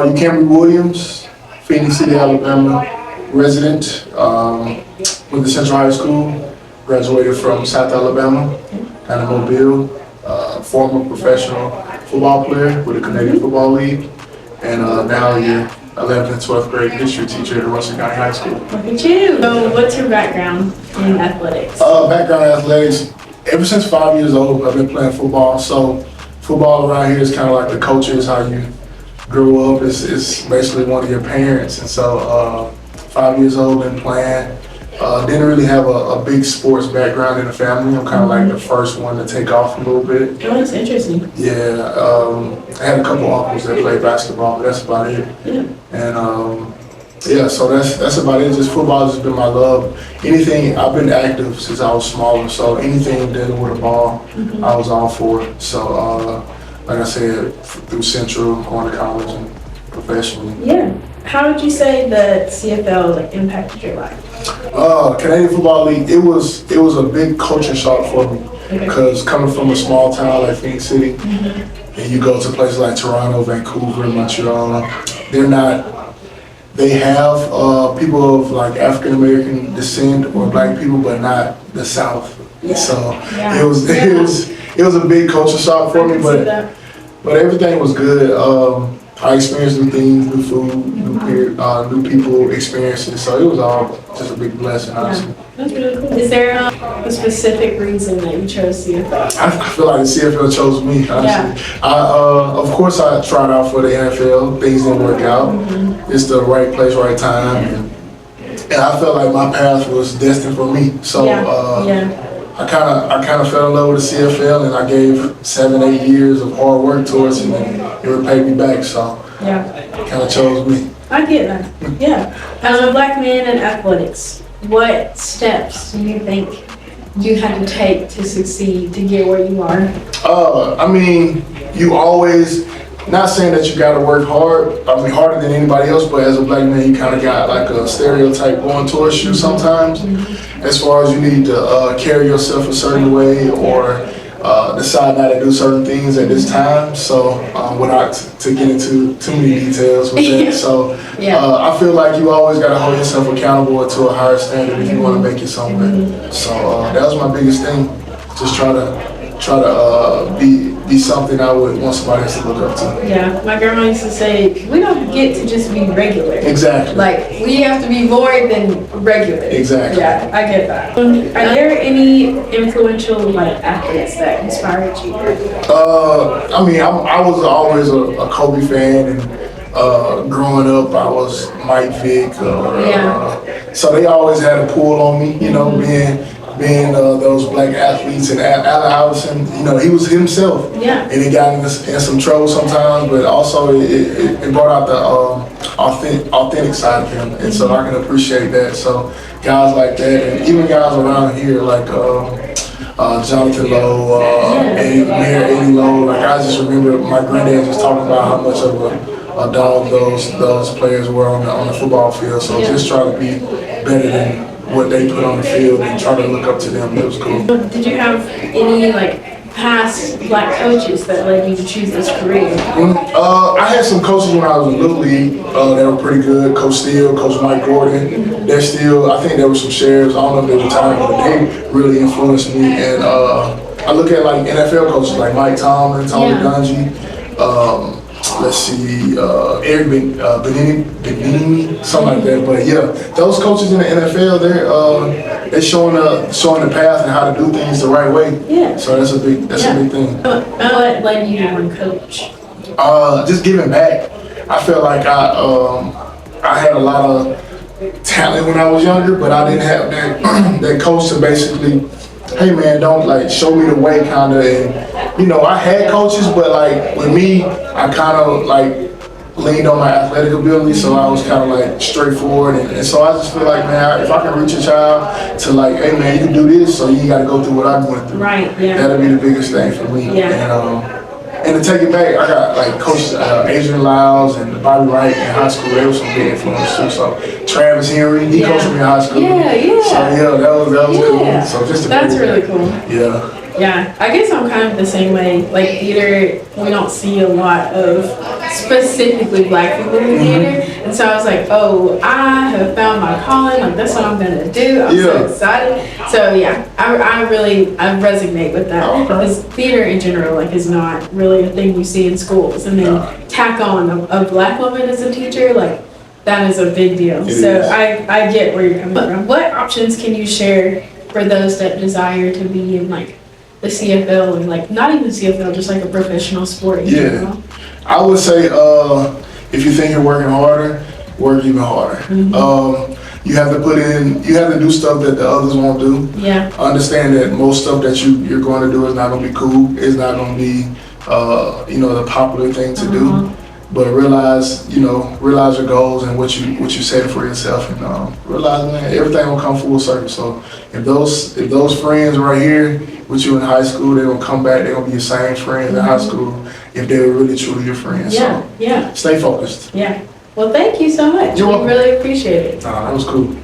Ucambre Williams, Phenix City, Alabama resident. Went to Central High School, graduated from South Alabama, kind of Mobile. Former professional football player with the Canadian Football League, and now you're 11th and 12th grade history teacher at Russell County High School. Look at you. So what's your background in athletics? Background in athletics, ever since 5 years old, I've been playing football. So football around here is kind of like the culture, is how you grew up. It's basically one of your parents. And so 5 years old, been playing. Didn't really have a big sports background in the family. I'm kind of like the first one to take off a little bit. Oh, that's interesting. Yeah, I had a couple uncles that played basketball, but that's about it. Yeah. And yeah, so that's about it. Just football has been my love. Anything, I've been active since I was smaller, so anything dealing with a ball, I was all for it. So like I said, through Central, going to college and professionally. Yeah. How would you say the CFL impacted your life? Canadian Football League, it was a big culture shock for me, because coming from a small town like Phenix City, and you go to places like Toronto, Vancouver, Montreal, they have people of like African American descent or black people, but not the South. Yeah. So it was a big culture shock for me, but everything was good. I experienced new things, new food, new people, experiences. So it was all just a big blessing, honestly. Yeah, that's really cool. Is there a specific reason that you chose CFL? I feel like the CFL chose me, honestly. Yeah. Of course, I tried out for the NFL. Things didn't work out. It's the right place, right time. And I felt like my path was destined for me. So I kind of fell in love with the CFL, and I gave 7-8 years of hard work towards it, and it repaid me back. So it kind of chose me. I get that. Yeah. As a black man in athletics, what steps do you think you had to take to succeed, to get where you are? I mean, you always, not saying that you got to work hard, I mean harder than anybody else, but as a black man, you kind of got like a stereotype going towards you sometimes, as far as you need to carry yourself a certain way or decide not to do certain things at this time. So without to get into too many details with that. So I feel like you always got to hold yourself accountable to a higher standard if you want to make it somewhere. So that was my biggest thing. Just try to be something I would want somebody else to look up to. Yeah, my grandma used to say, we don't get to just be regular. Exactly. Like, we have to be more than regular. Exactly. Yeah, I get that. Are there any influential athletes that inspired you? I mean, I was always a Kobe fan, and growing up, I was Mike Vick. So they always had a pull on me, you know, being those black athletes. And Allen Iverson, you know, he was himself. Yeah. And he got in some trouble sometimes, but also it brought out the authentic side of him. And so I can appreciate that. So guys like that, and even guys around here like Jonathan Lowe, Mayor Eddie Lowe. Like, I just remember my granddad just talking about how much of a dog those players were on the football field. So just try to be better than what they put on the field and try to look up to them. It was cool. Did you have any past black coaches that led you to choose this career? I had some coaches when I was in Little League that were pretty good. Coach Steele, Coach Mike Gordon. They're still, I think there were some sheriffs, I don't know if they retired, but they really influenced me. And I look at NFL coaches like Mike Tomlin, Tony Dungy, let's see, Eric Benini, something like that. But yeah, those coaches in the NFL, they're showing the path and how to do things the right way. Yeah. So that's a big thing. What led you to one coach? Just giving back. I felt like I had a lot of talent when I was younger, but I didn't have that coach to basically, hey man, don't show me the way kind of. And you know, I had coaches, but with me, I kind of leaned on my athletic ability, so I was kind of straightforward, and so I just feel like, man, if I can reach a child to hey man, you can do this, so you got to go through what I went through. Right. Yeah. That'll be the biggest thing for me. Yeah. And to take it back, I got coaches Adrian Lyles and Bobby Wright in high school. They were some big influences too. So Travis Henry, he coached me in high school. Yeah. So yeah, that was cool. So just that's really cool. Yeah. Yeah, I guess I'm kind of the same way. Like theater, we don't see a lot of specifically black people in theater. And so I was like, oh, I have found my calling. Like that's what I'm gonna do. I'm so excited. So yeah, I resonate with that. Because theater in general, like, is not really a thing you see in schools. And then tack on a black woman as a teacher, like that is a big deal. I get where you're coming from. What options can you share for those that desire to be in like the CFL, and like not even CFL, just like a professional sport in general? I would say if you think you're working harder, work even harder. You have to you have to do stuff that the others won't do. Yeah. Understand that most stuff that you're going to do is not going to be cool. It's not going to be the popular thing to do. But realize your goals and what you set for yourself, and realize, man, everything will come full circle. So if those friends right here with you in high school, they're gonna come back, they're gonna be your same friends in high school if they're really truly your friends. So stay focused. Yeah. Well, thank you so much. You're welcome. We really appreciate it. That was cool.